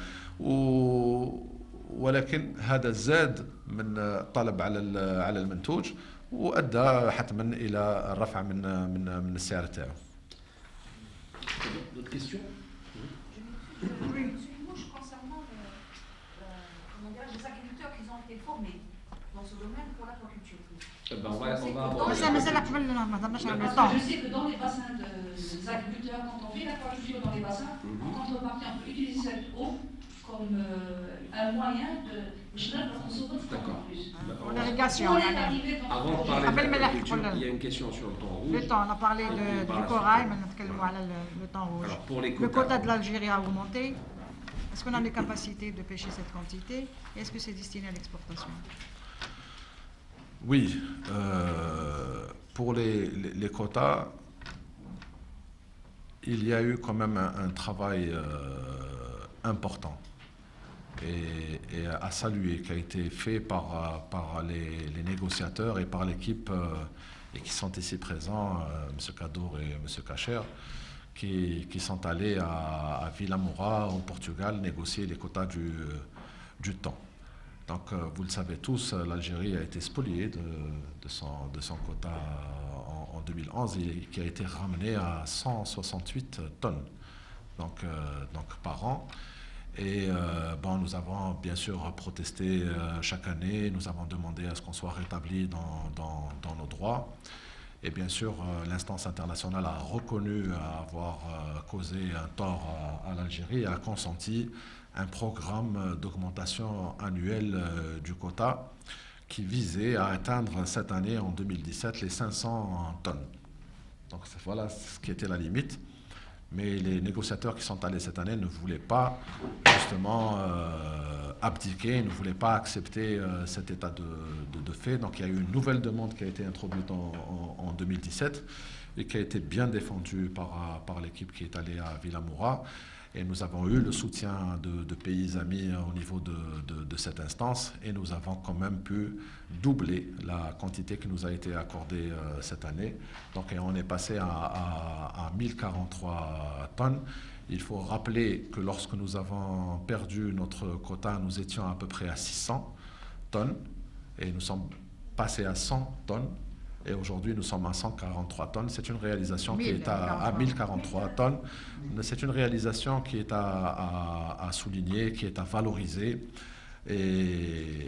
ولكن هذا زاد من الطلب على المنتوج وادى حتما الى الرفع من السعر تاعو. dans ce domaine pour l'aquaculture. Mais c'est la plus belle, madame, Je sais que dans les bassins des agriculteurs, quand on fait l'aquaculture dans les bassins, en contrepartie, on peut utiliser cette eau comme un moyen de D'accord. Pour l'irrigation. Avant de parler de l'agriculture, il y a une question sur le thon rouge. Le thon, on a parlé du corail, maintenant le thon rouge. Alors, pour les le quota de l'Algérie a augmenté. Est-ce qu'on a les capacités de pêcher cette quantité? Est-ce que c'est destiné à l'exportation? Oui, pour les quotas, il y a eu quand même un travail important et à saluer qui a été fait par les négociateurs et par l'équipe et qui sont ici présents, M. Kadour et M. Kacher, qui sont allés à Vilamoura au Portugal négocier les quotas du thon. Donc, vous le savez tous, l'Algérie a été spoliée de son quota en 2011 et qui a été ramené à 168 tonnes donc par an. Et nous avons bien sûr protesté chaque année, nous avons demandé à ce qu'on soit rétabli dans nos droits. Et bien sûr, l'instance internationale a reconnu avoir causé un tort à l'Algérie et a consenti un programme d'augmentation annuelle du quota qui visait à atteindre cette année, en 2017, les 500 tonnes. Donc voilà ce qui était la limite. Mais les négociateurs qui sont allés cette année ne voulaient pas justement abdiquer, ne voulaient pas accepter cet état de fait. Donc il y a eu une nouvelle demande qui a été introduite en 2017 et qui a été bien défendue par l'équipe qui est allée à Vilamoura. Et nous avons eu le soutien de pays amis au niveau de cette instance et nous avons quand même pu doubler la quantité qui nous a été accordée cette année. Donc on est passé à 1043 tonnes. Il faut rappeler que lorsque nous avons perdu notre quota, nous étions à peu près à 600 tonnes et nous sommes passés à 100 tonnes. Et aujourd'hui, nous sommes à 143 tonnes. C'est une réalisation qui est à 1043 tonnes. C'est une réalisation qui est à souligner, qui est à valoriser. Et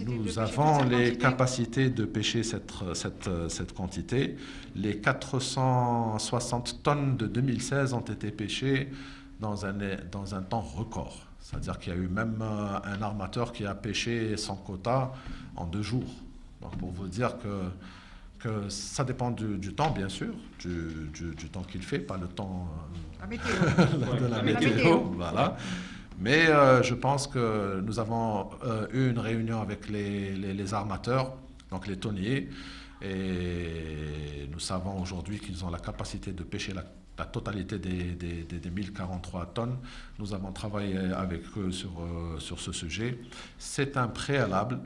nous avons les capacités de pêcher cette quantité. Les 460 tonnes de 2016 ont été pêchées dans un temps record. C'est-à-dire qu'il y a eu même un armateur qui a pêché son quota en 2 jours. Donc pour vous dire que ça dépend du temps, bien sûr, du temps qu'il fait, pas le temps de la météo. Voilà. Mais je pense que nous avons eu une réunion avec les armateurs, donc les thoniers, et nous savons aujourd'hui qu'ils ont la capacité de pêcher la totalité des 1043 tonnes. Nous avons travaillé avec eux sur ce sujet. C'est un préalable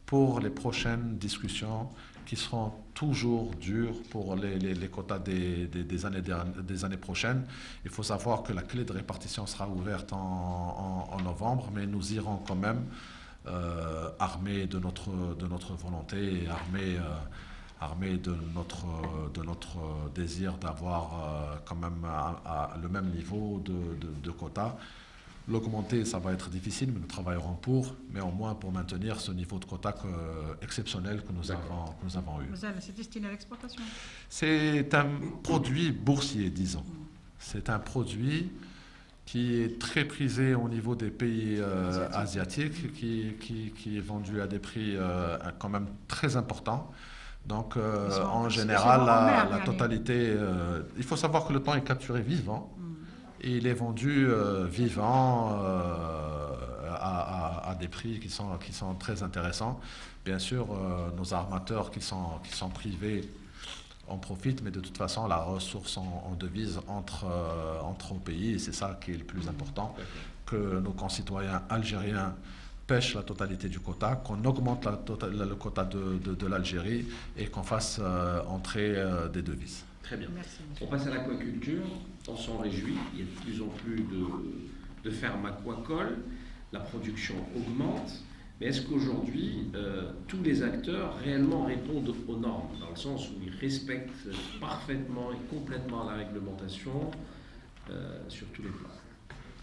pour les prochaines discussions qui seront toujours durs pour les quotas des années prochaines. Il faut savoir que la clé de répartition sera ouverte en novembre, mais nous irons quand même armés de notre volonté et armés de notre désir d'avoir quand même le même niveau de quotas. L'augmenter, ça va être difficile, mais nous travaillerons mais au moins pour maintenir ce niveau de quota exceptionnel que nous avons eu. C'est destiné à l'exportation. C'est un produit boursier, disons. C'est un produit qui est très prisé au niveau des pays asiatiques, qui est vendu à des prix quand même très importants. Donc, en général, la totalité... il faut savoir que le thon est capturé vivant. Et il est vendu vivant à des prix qui sont très intéressants. Bien sûr, nos armateurs qui sont privés en profitent, mais de toute façon, la ressource en devise entre au pays, et c'est ça qui est le plus important, que nos concitoyens algériens pêchent la totalité du quota, qu'on augmente le quota de l'Algérie et qu'on fasse entrer des devises. Très bien. Merci. On passe à l'aquaculture. On s'en réjouit. Il y a de plus en plus de fermes aquacoles. La production augmente. Mais est-ce qu'aujourd'hui, tous les acteurs réellement répondent aux normes, dans le sens où ils respectent parfaitement et complètement la réglementation sur tous les plans?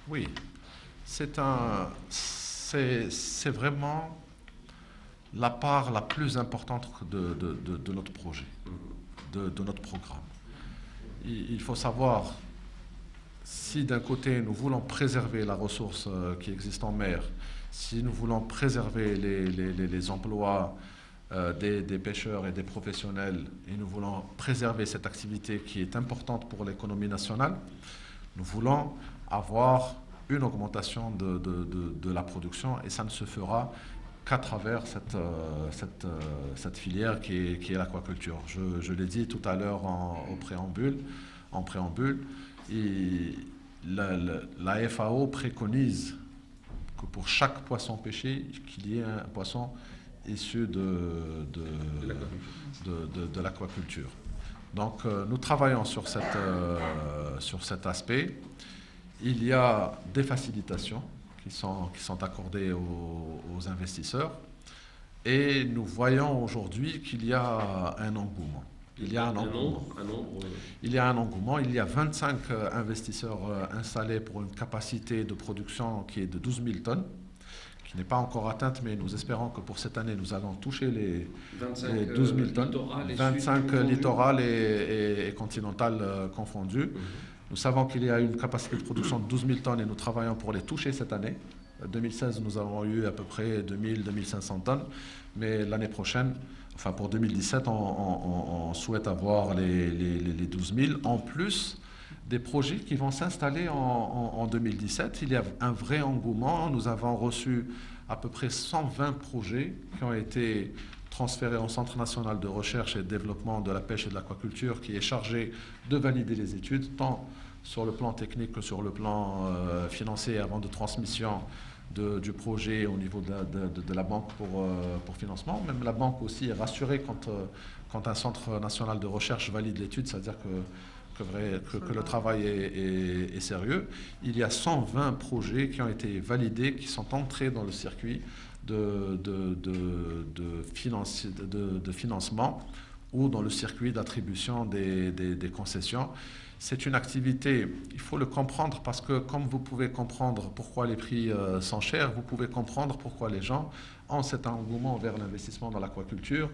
Oui. C'est vraiment la part la plus importante de notre projet, de notre programme. Il faut savoir, si d'un côté nous voulons préserver la ressource qui existe en mer, si nous voulons préserver les emplois des pêcheurs et des professionnels, et nous voulons préserver cette activité qui est importante pour l'économie nationale, nous voulons avoir une augmentation de la production, et ça ne se fera qu'à travers cette filière qui est l'aquaculture. Je l'ai dit tout à l'heure en préambule, et la FAO préconise que pour chaque poisson pêché, qu'il y ait un poisson issu de l'aquaculture. Donc nous travaillons sur cet aspect. Il y a des facilitations qui sont accordées aux investisseurs, et nous voyons aujourd'hui qu'il y a un engouement. Il y a un engouement. Il y a 25 investisseurs installés pour une capacité de production qui est de 12 000 tonnes, qui n'est pas encore atteinte, mais nous espérons que pour cette année, nous allons toucher les 12 000 tonnes, 25 littorales et continentales confondues. Nous savons qu'il y a une capacité de production de 12 000 tonnes et nous travaillons pour les toucher cette année. En 2016, nous avons eu à peu près 2 500 tonnes, mais l'année prochaine, enfin pour 2017, on souhaite avoir les 12 000, en plus des projets qui vont s'installer en 2017. Il y a un vrai engouement. Nous avons reçu à peu près 120 projets qui ont été transférés au Centre national de recherche et de développement de la pêche et de l'aquaculture, qui est chargé de valider les études, tant sur le plan technique que sur le plan financier, avant de transmission du projet au niveau de la banque pour financement. Même la banque aussi est rassurée quand un centre national de recherche valide l'étude, c'est-à-dire que le travail est sérieux. Il y a 120 projets qui ont été validés, qui sont entrés dans le circuit de financement ou dans le circuit d'attribution des concessions. C'est une activité, il faut le comprendre, parce que comme vous pouvez comprendre pourquoi les prix sont chers, vous pouvez comprendre pourquoi les gens ont cet engouement vers l'investissement dans l'aquaculture.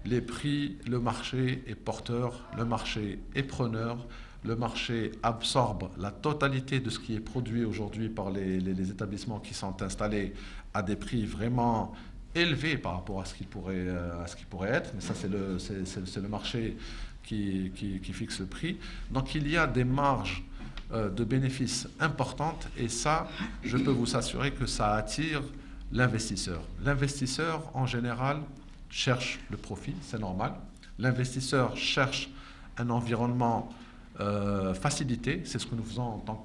Les prix, le marché est porteur, le marché est preneur, le marché absorbe la totalité de ce qui est produit aujourd'hui par les établissements qui sont installés à des prix vraiment élevés par rapport à ce qui pourrait être. Mais ça, c'est le marché qui fixe le prix. Donc il y a des marges de bénéfices importantes, et ça, je peux vous assurer que ça attire l'investisseur. L'investisseur, en général, cherche le profit, c'est normal. L'investisseur cherche un environnement facilité, c'est ce que nous faisons en tant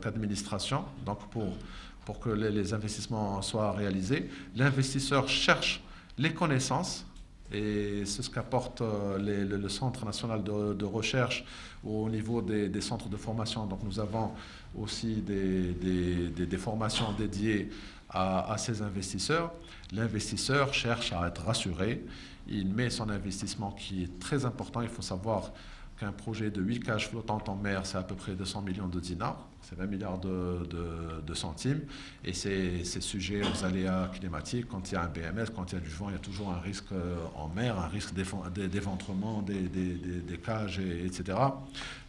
qu'administration, donc pour que les investissements soient réalisés. L'investisseur cherche les connaissances, Et c'est ce qu'apporte le Centre national de recherche au niveau des centres de formation. Donc nous avons aussi des formations dédiées à ces investisseurs. L'investisseur cherche à être rassuré. Il met son investissement qui est très important. Il faut savoir qu'un projet de 8 cages flottantes en mer, c'est à peu près 200 millions de dinars. C'est 20 milliards de centimes. Et c'est sujet aux aléas climatiques. Quand il y a un BMS, quand il y a du vent, il y a toujours un risque en mer, un risque d'éventrement des cages, etc.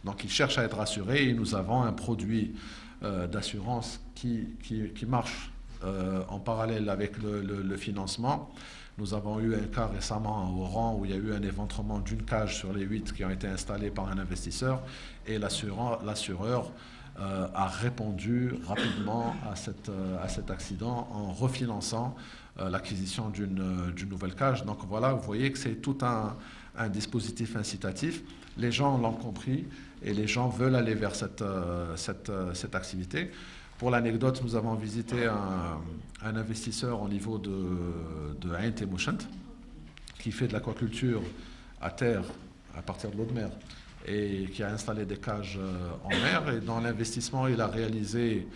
Donc il cherche à être rassuré. Et nous avons un produit d'assurance qui marche en parallèle avec le financement. Nous avons eu un cas récemment au Oran où il y a eu un éventrement d'une cage sur les 8 qui ont été installées par un investisseur et l'assureur a répondu rapidement à cet accident en refinançant l'acquisition d'une nouvelle cage. Donc voilà, vous voyez que c'est tout un dispositif incitatif. Les gens l'ont compris et les gens veulent aller vers cette activité. Pour l'anecdote, nous avons visité un investisseur au niveau de Ain Temouchent qui fait de l'aquaculture à terre, à partir de l'eau de mer, et qui a installé des cages en mer. Et dans l'investissement, il a réalisé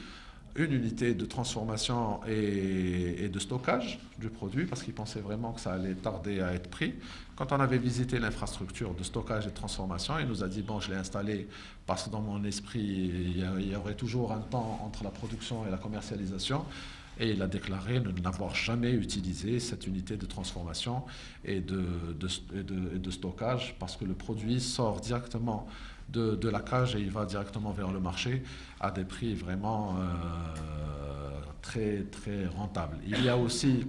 une unité de transformation et de stockage du produit parce qu'il pensait vraiment que ça allait tarder à être pris. Quand on avait visité l'infrastructure de stockage et de transformation, il nous a dit « bon, je l'ai installé parce que dans mon esprit, il y aurait toujours un temps entre la production et la commercialisation ». Et il a déclaré ne n'avoir jamais utilisé cette unité de transformation et de stockage parce que le produit sort directement de la cage et il va directement vers le marché à des prix vraiment très, très rentables. Il y a aussi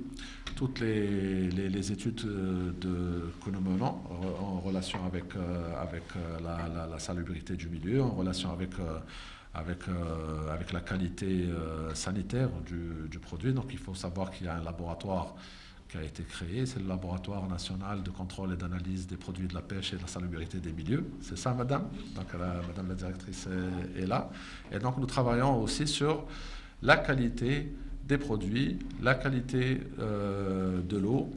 toutes les études que nous menons en relation avec la salubrité du milieu, en relation avec la qualité sanitaire du produit. Donc il faut savoir qu'il y a un laboratoire qui a été créé, c'est le laboratoire national de contrôle et d'analyse des produits de la pêche et de la salubrité des milieux. C'est ça, madame? Donc madame la directrice est là. Et donc nous travaillons aussi sur la qualité des produits, la qualité de l'eau.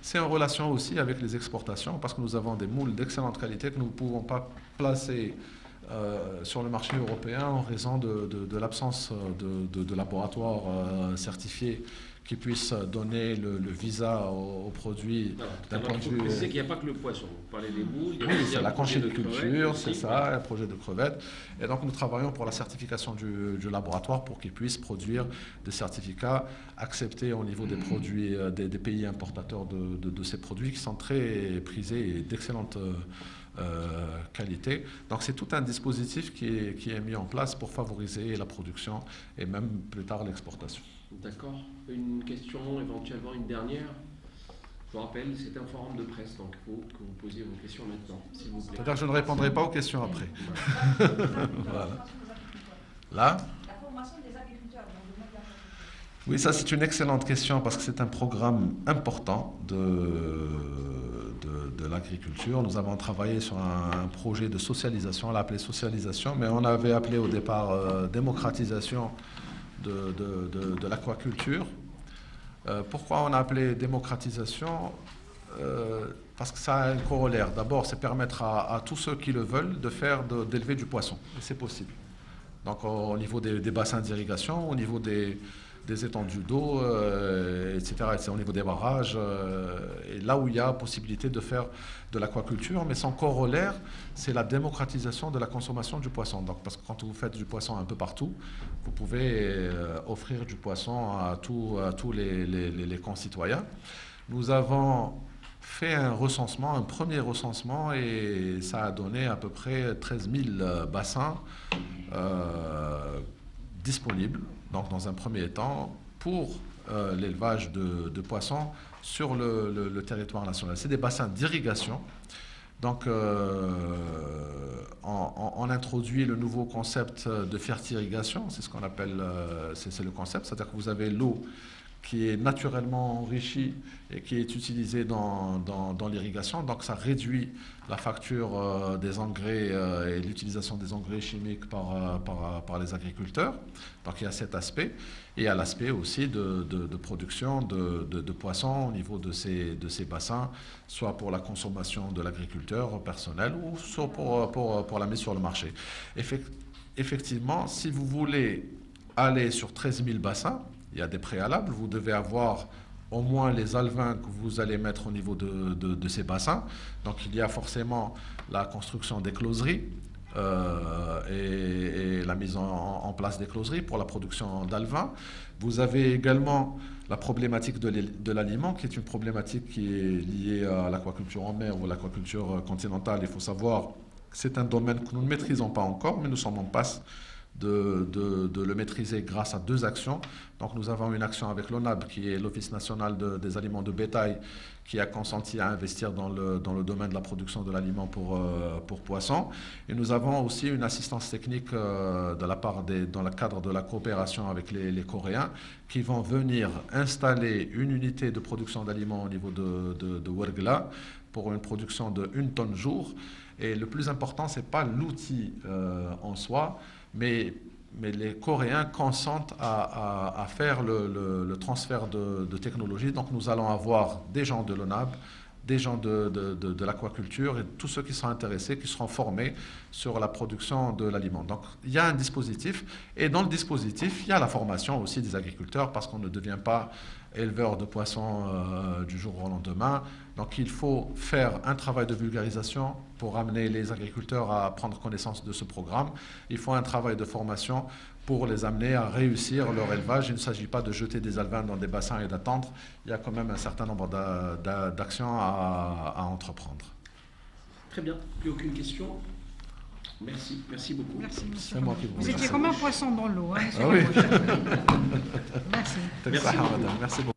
C'est en relation aussi avec les exportations parce que nous avons des moules d'excellente qualité que nous ne pouvons pas placer sur le marché européen en raison de l'absence de laboratoires certifiés qui puissent donner le visa aux produits d'un point de vue... Je sais qu'il n'y a pas que le poisson. Vous parlez des moules, oui, c'est la conchyliculture, c'est ça, un projet de crevettes. Et donc nous travaillons pour la certification du laboratoire pour qu'il puisse produire des certificats acceptés au niveau des produits des pays importateurs de ces produits qui sont très prisés et d'excellente qualité. Donc c'est tout un dispositif qui est mis en place pour favoriser la production et même plus tard l'exportation. D'accord. Une question, éventuellement une dernière. Je vous rappelle, c'est un forum de presse, donc il faut que vous posiez vos questions maintenant, s'il vous plaît. C'est-à-dire que je ne répondrai pas aux questions après. Voilà. Là ? La formation des agriculteurs dans le domaine de l'agriculture. Oui, ça c'est une excellente question parce que c'est un programme important de l'agriculture. Nous avons travaillé sur un projet de socialisation, on l'a appelé socialisation, mais on avait appelé au départ démocratisation de l'aquaculture. Pourquoi on a appelé démocratisation? Parce que ça a un corollaire. D'abord, c'est permettre à tous ceux qui le veulent d'élever du poisson. Et c'est possible. Donc au niveau des bassins d'irrigation, au niveau des étendues d'eau, etc., au niveau des barrages, et là où il y a possibilité de faire de l'aquaculture, mais son corollaire, c'est la démocratisation de la consommation du poisson. Donc, parce que quand vous faites du poisson un peu partout, vous pouvez offrir du poisson à tous les concitoyens. Nous avons fait un premier recensement, et ça a donné à peu près 13 000 bassins disponibles, donc dans un premier temps, pour l'élevage de poissons sur le territoire national. C'est des bassins d'irrigation. Donc, on introduit le nouveau concept de fertirrigation, c'est ce qu'on appelle, c'est le concept, c'est-à-dire que vous avez l'eau qui est naturellement enrichi et qui est utilisé dans l'irrigation. Donc ça réduit la facture des engrais et l'utilisation des engrais chimiques par les agriculteurs. Donc il y a cet aspect. Et il y a l'aspect aussi de production de poissons au niveau de ces bassins, soit pour la consommation de l'agriculteur personnel ou soit pour la mise sur le marché. Effectivement, si vous voulez aller sur 13 000 bassins, il y a des préalables. Vous devez avoir au moins les alevins que vous allez mettre au niveau de ces bassins. Donc il y a forcément la construction des closeries et la mise en place des closeries pour la production d'alevins. Vous avez également la problématique de l'aliment, qui est une problématique qui est liée à l'aquaculture en mer ou l'aquaculture continentale. Il faut savoir que c'est un domaine que nous ne maîtrisons pas encore, mais nous sommes en passe de le maîtriser grâce à 2 actions. Donc nous avons une action avec l'ONAB, qui est l'Office national des aliments de bétail, qui a consenti à investir dans le domaine de la production de l'aliment pour poissons. Et nous avons aussi une assistance technique de la part dans le cadre de la coopération avec les Coréens, qui vont venir installer une unité de production d'aliments au niveau de Ouergla pour une production de 1 tonne jour. Et le plus important, ce n'est pas l'outil en soi, mais les Coréens consentent à faire le transfert de technologie. Donc nous allons avoir des gens de l'ONAB, des gens de l'aquaculture et tous ceux qui sont intéressés, qui seront formés sur la production de l'aliment. Donc il y a un dispositif, et dans le dispositif, il y a la formation aussi des agriculteurs, parce qu'on ne devient pas éleveur de poissons du jour au lendemain. Donc il faut faire un travail de vulgarisation pour amener les agriculteurs à prendre connaissance de ce programme. Il faut un travail de formation pour les amener à réussir leur élevage. Il ne s'agit pas de jeter des alevins dans des bassins et d'attendre. Il y a quand même un certain nombre d'actions à entreprendre. Très bien. Plus aucune question? Merci beaucoup. Merci, monsieur. C'est moi qui Vous étiez comme un poisson dans l'eau. Hein, Ah oui. Merci. Merci beaucoup.